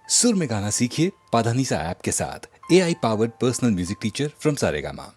सुर में गाना सीखिए पाधानीसा ऐप के साथ। AI powered personal music teacher from Saregama.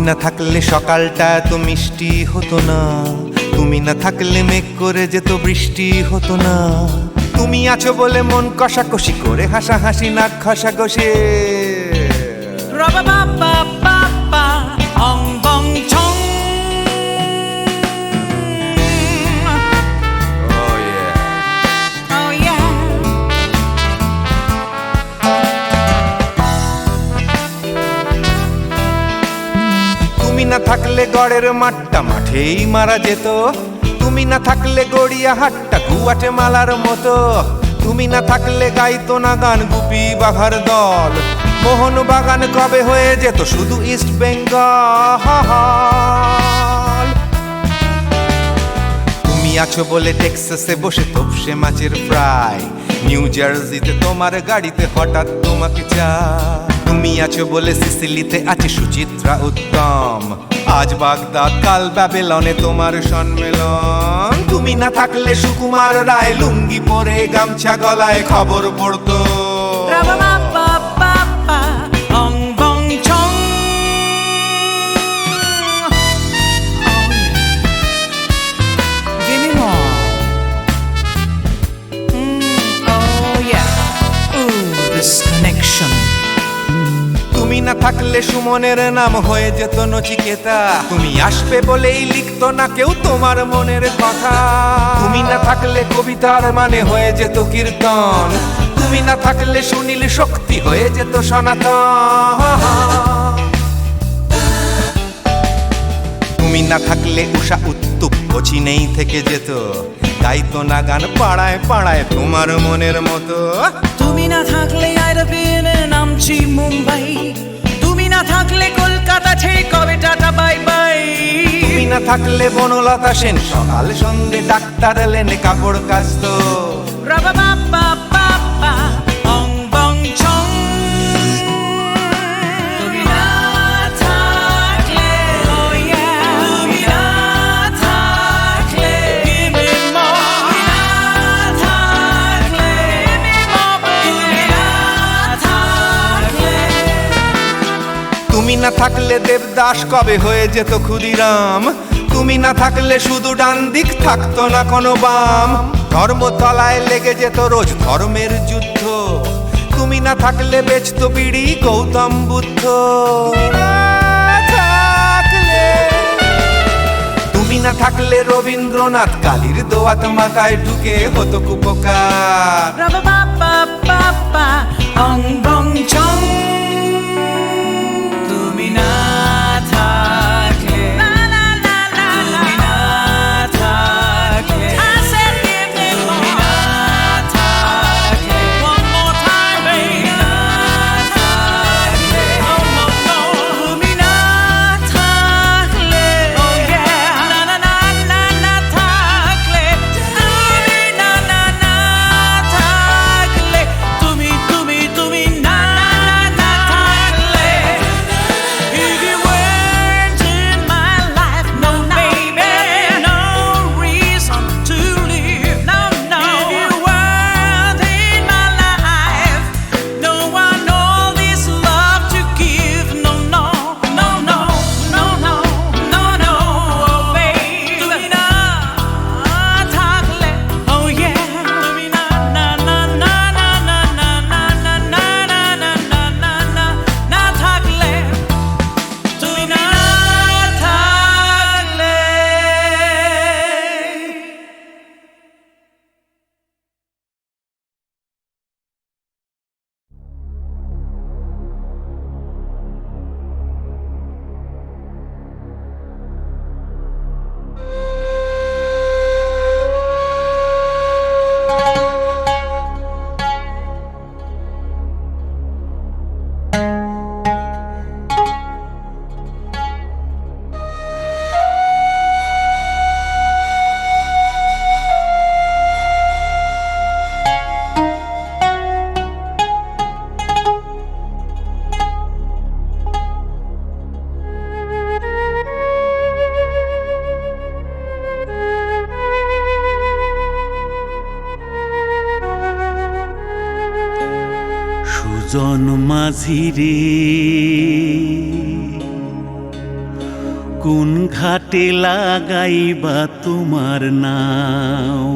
না থাকলে সকালটা এত মিষ্টি হতো না, তুমি না থাকলে মেঘ করে যেত বৃষ্টি হতো না। তুমি আছো বলে মন কষাকষি করে হাসাহাসি নাক ঘষাঘষি। তুমি না থাকলে গড়ের মাঠটা মাঠেই মারা যেত, তুমি না থাকলে গড়িয়া হাটটা গুয়াটে মালার মতো। তুমি না থাকলে গাইতো না গান গুপি বাঘার দল, মোহন বাগান কবে হয়ে যেত শুধু ইস্ট বেঙ্গল। তুমি আছো বলে টেক্সাসে বসে তপসে মাছের ফ্রাই, নিউ জার্সিতে তোমার গাড়িতে হঠাৎ তোমাকে চাই। তুমি আছো বলে সিসিলিতে আছে সুচিত্রা উত্তম, আজ বাগদাদ কাল ব্যাবিলনে তোমার সম্মেলন। তুমি না থাকলে সুকুমার রায় লুঙ্গি পরে গামছা গলায় খবর পড়তো। তুমি না থাকলে সুমনের নাম হয়ে যেত নচিকেতা, তুমি আসবে বলেই লিখতো না কেউ তোমার মনের কথা। তুমি না থাকলে কবিতার মানে হয়ে যেত কীর্তন, তুমি না থাকলে সুনীল শক্তি হয়ে যেত সনাতন। তুমি না থাকলে উষা উত্তুপ কোচিনেই থেকে যেত, গাইতো না গান পাড়ায় পাড়ায় তোমার মনের মতো। তুমি না থাকলে আইরবিনে নামছি মুম্বাই, তুমি না থাকলে কলকাতা ছেড়ে কবে টাটা বাই বাই। তুমি না থাকলে বনলতা সেন সকাল সন্ধে ডাক্তার লেনে কাপড় কাচতো। অং বং ছং। তুমি না থাকলে, oh yeah, তুমি না থাকলে, give me more. তুমি না থাকলে, give me more. তুমি না থাকলে। তুমি না থাকলে দেবদাস কবে হয়ে যেত ক্ষুদিরাম, তুমি না থাকলে শুধু ডান দিক থাকতো না কোনো বাম। ধর্মতলায় লেগে যেত রোজ ধর্মের যুদ্ধ, তুমি না থাকলে বেচতো বিড়ি গৌতম বুদ্ধ। তুমি না থাকলে রবীন্দ্রনাথ কালীর দোয়াত মাথায় ঢুকে হতো কুপকার। অং বং ছং। তুমি না থাকলে, তুমি না থাকলে, তুমি না থাকলে, one more time, baby. তুমি না থাকলে, oh yeah, না থাকলে, তুমি না থাকলে, তুমি না থাকলে। If you weren't in my life, no baby, no reason to live, no. If you weren't in my life, no one all this love to give, no, oh baby. তুমি না থাকলে, oh yeah, তুমি না থাকলে, তুমি না থাকলে। সুজন মাঝি রে কোন ঘাটে লাগাইবা তোমার নাও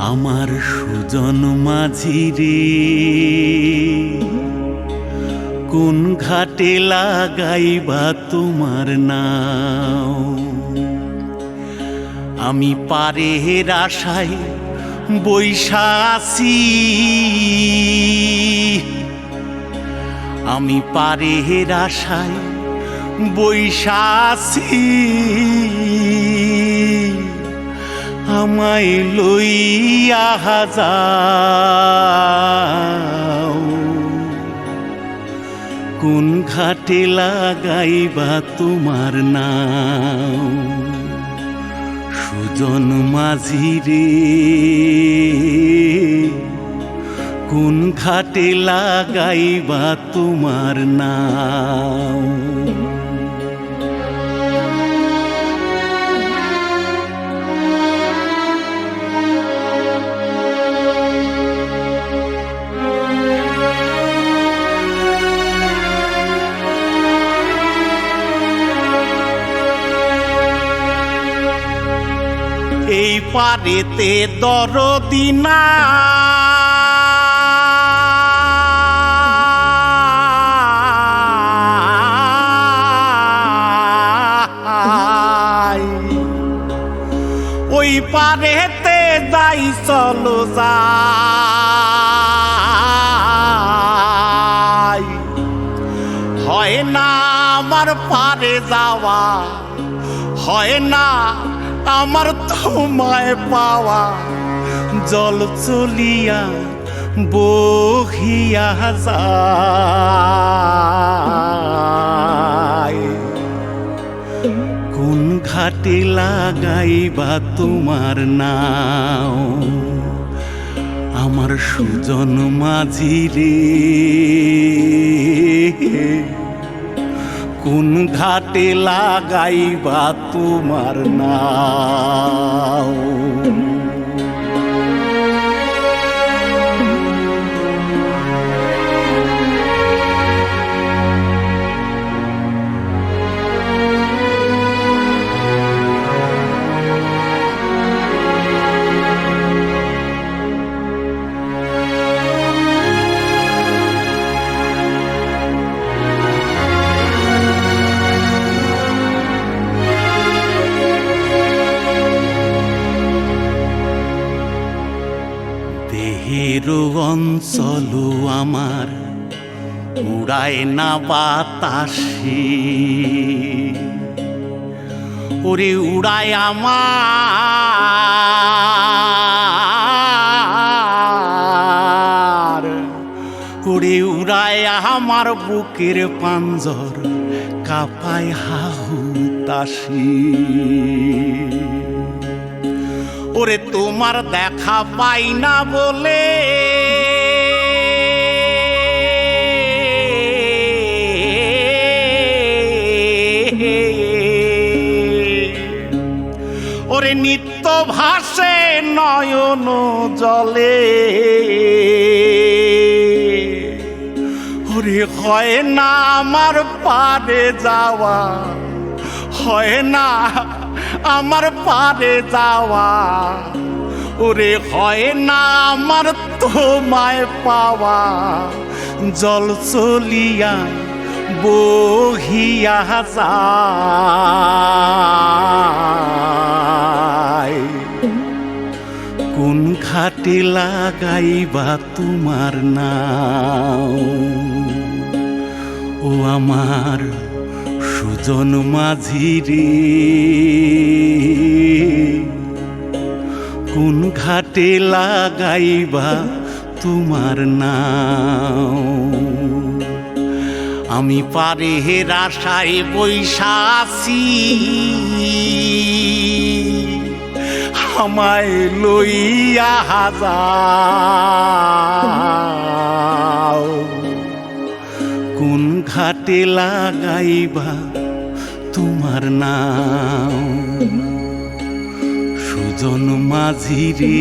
আমার সুজন মাঝি রে কোন ঘাটে লাগাইবা তোমার নাও আমি পারের আশায় বৈশা আছি আমি পারের আশায় বৈশা আছি আমায় লইয়া যাও কোন ঘাটে লাগাইবা তোমার নাও সুজন মাঝি রে কোন ঘাটে লাগাইবা তোমার নাও এই পারেতে দরদি নাই ওই পারেতে যাই চলো যাই হয় না আমার পারে যাওয়া হয় না আমার তোমায় পাওয়া জল চলিয়া বহিয়া যায় কোন ঘাটে লাগাইবা তোমার নাও আমার সুজন মাঝি রে কোন ঘাটে লাগাইবা তোমার নাও দেহের অঞ্চল আমার উড়ায় না বাতাসে ওরে উড়ায় আমার ওরে উড়ায় আমার বুকের পাঞ্জর কাপায় হাহুতাসি ওরে তোমার দেখা পাই না বলে ওরে নিত্য ভাসে নয়ন জলে ওরে হয় না আমার পারে যাওয়া হয় না আমার পারে যাওয়া ওরে হয় না আমার তোমায় পাওয়া জল চলিয়া বহিয়া যায় কোন ঘাটে লাগাইবা তোমার নাও ও আমার সুজন মাঝি রে কোন ঘাটে লাগাইবা তোমার নাও আমি পারের আশায় বৈশা আছি আমায় লইয়া যাও কোন ঘাটে লাগাইবা তোমার নাও সুজন মাঝি রে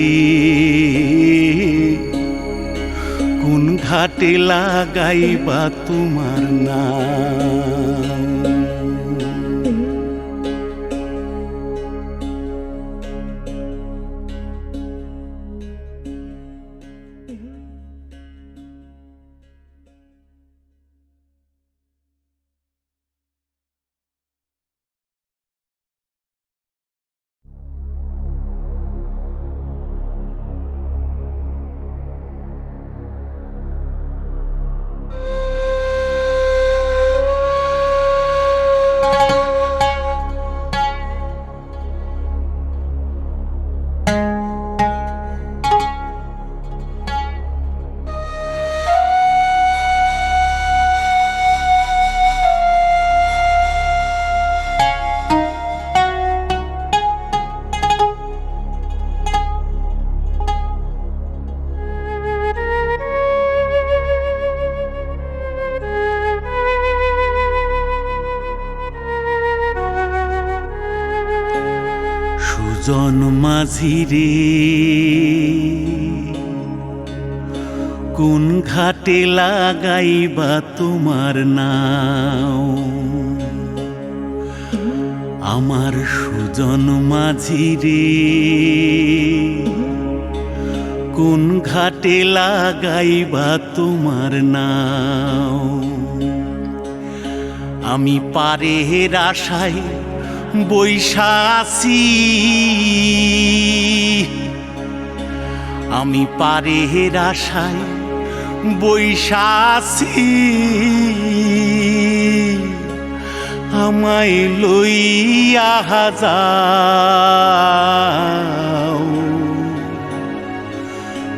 কোন ঘাটে লাগাইবা তোমার নাও সুজন মাঝি রে কোন ঘাটে লাগাইবা তোমার নাও আমার সুজন মাঝি রে কোন ঘাটে লাগাইবা তোমার নাও আমি পারের আশায় বৈশা আছি আমি পারের আশায় বৈশা আছি আমায় লইয়া যাও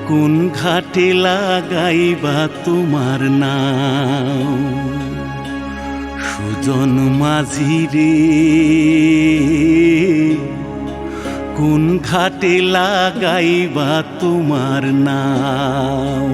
কোন ঘাটে লাগাইবা তোমার নাও সুজন মাঝি রে কোন ঘাটে লাগাইবা তোমার নাও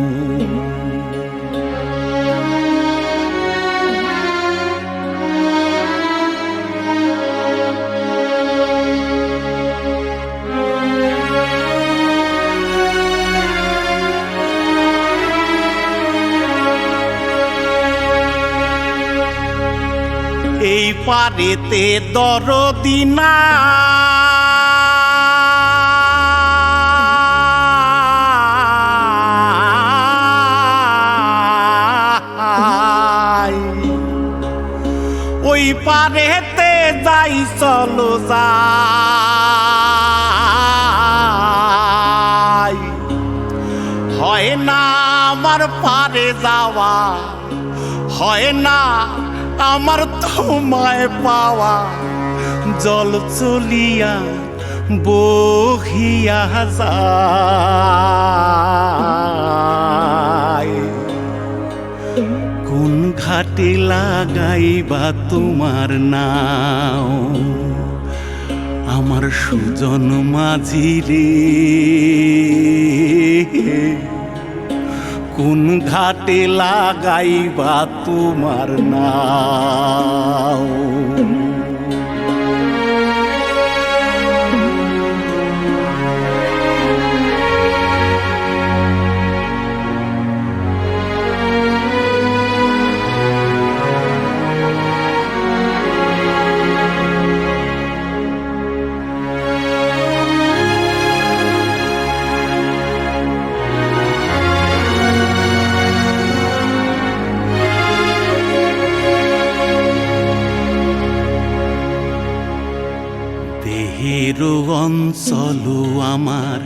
এই পারেতে দরদি নাই ওই পারেতে যাই চলো যাই হয় না আমার পারে যাওয়া হয় না আমার তোমায় পাওয়া জল চলিয়া বহিয়া যায় কোন ঘাটে লাগাইবা তোমার নাও আমার সুজন মাঝি রে কোন ঘাটে লাগাইবা তোমার নাও দেহের অঞ্চল আমার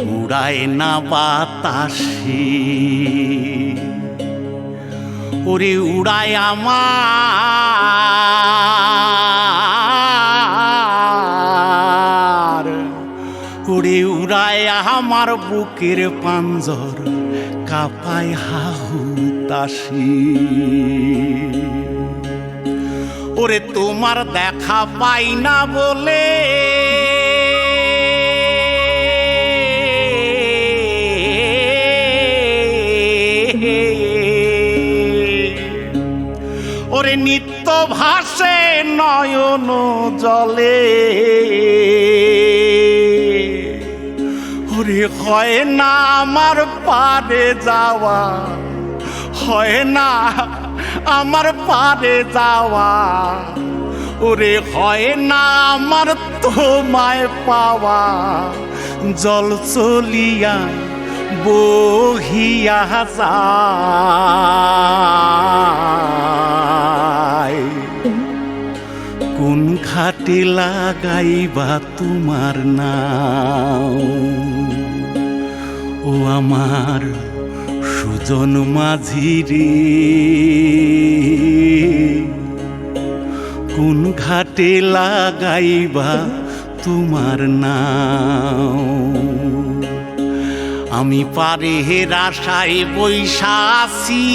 উড়ায় না বাতাসে ওরে উড়ায় আমার ওরে উড়ায় আমার বুকের পাঞ্জর কাঁপায় হাহুতাশি ওরে তোমার দেখা পাই না বলে ওরে নিত্য ভাসে নয়ন জলে ওরে হয় না আমার পারে যাওয়া হয় না আমার পারে যাওয়া ওরে হয় না আমার তোমায় পাওয়া জল চলিয়া বহিয়া যায় কোন ঘাটে লাগাইবা তোমার নাও ও আমার সুজন মাঝি রে কোন ঘাটে লাগাইবা তোমার নাও আমি পারের আশায় বৈশা আছি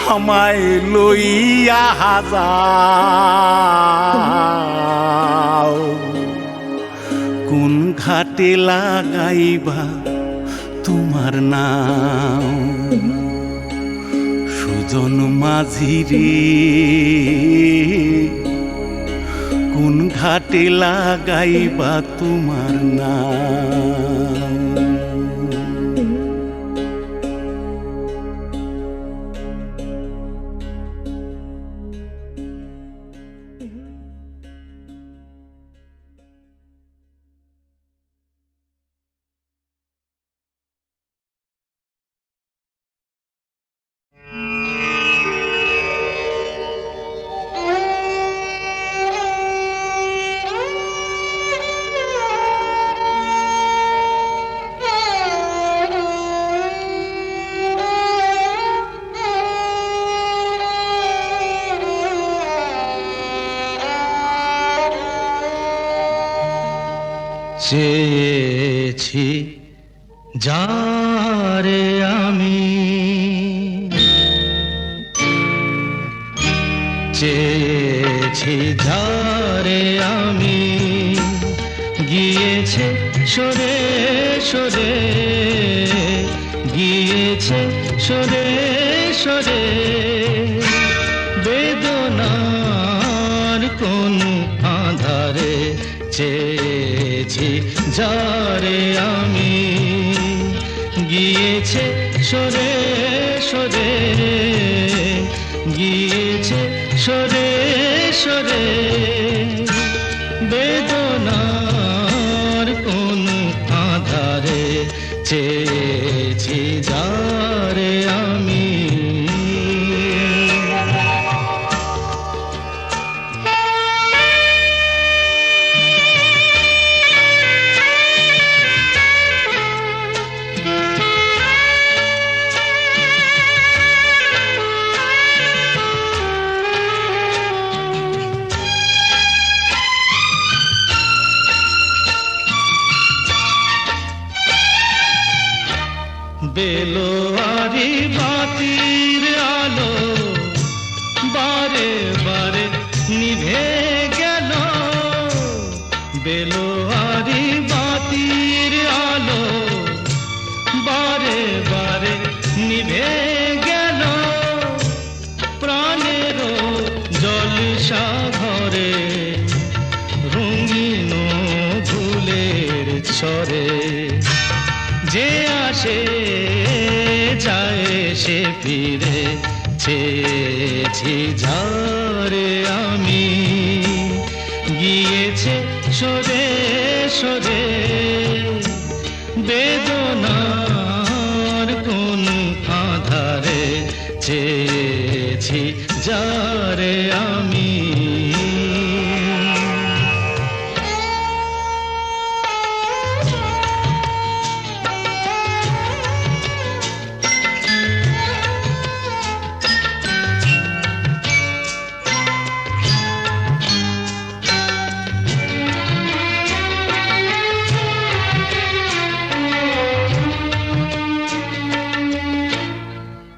আমায় লইয়া যাও কোন ঘাটে লাগাইবা তোমার নাও সুজন মাঝি রে কোন ঘাটে লাগাইবা তোমার নাম। চেয়েছি যারে আমি, চেয়েছি যারে আমি, গিয়েছে সরে সরে, গিয়েছে সরে সরে, বেদনার কোন আধারে চেয়েছি যারে আমি, গিয়েছে সরে সরে, গিয়েছে সরে সরে, বেদনার কোন আধারে চেয়েছি যারে আমি। বেলোয়ারি বাতির আলো বারে বারে নিভে গেল, বেলোয়ারি বাতির আলো বারে বারে নিভে গেল, প্রাণের জলসা ঘরে রঙিন ফুলের ছড়ে, যে আসে যায় সে ফিরে, চেয়েছি যারে আমি, গিয়েছে সরে সরে, বেদনার কোন আধারে চেয়েছি যারে আমি।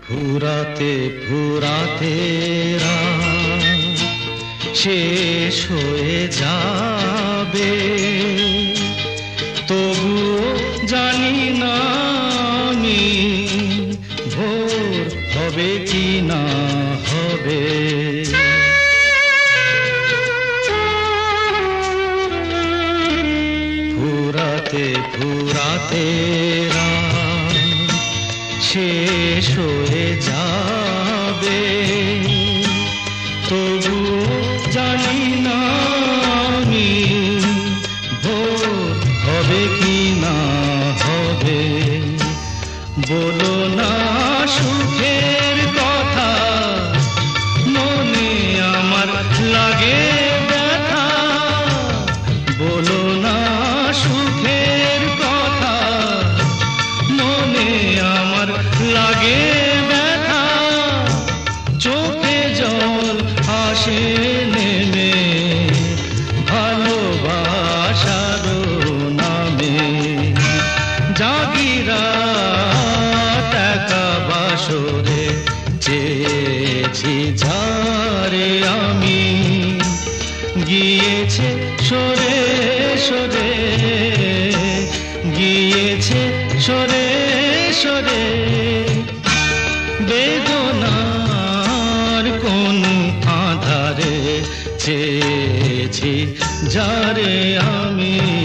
ফুরাতে ফুরাতে রাত শেষ হয়ে যাবে, তবুও জানি না আমি ভোর হবে কি না হবে। ফুরাতে ফুরাতে রাত শেষ হয়ে যাবে, তবু জানি না আমি ভোর হবে কি না হবে। বলো না সুখের কথা, মনে আমার লাগে ব্যথা, বলো না সুখের কথা, মনে আমার লাগে ব্যথা, চোখে জল আসে নেমে ভালোবাসার নামে, জাগিরা টাকা বাসরে চেয়েছি যারে আমি, গিয়েছে সরে সরে, গিয়েছে সরে সরে, বেদনার কোন আধারে চেয়েছি চেয়েছি যারে আমি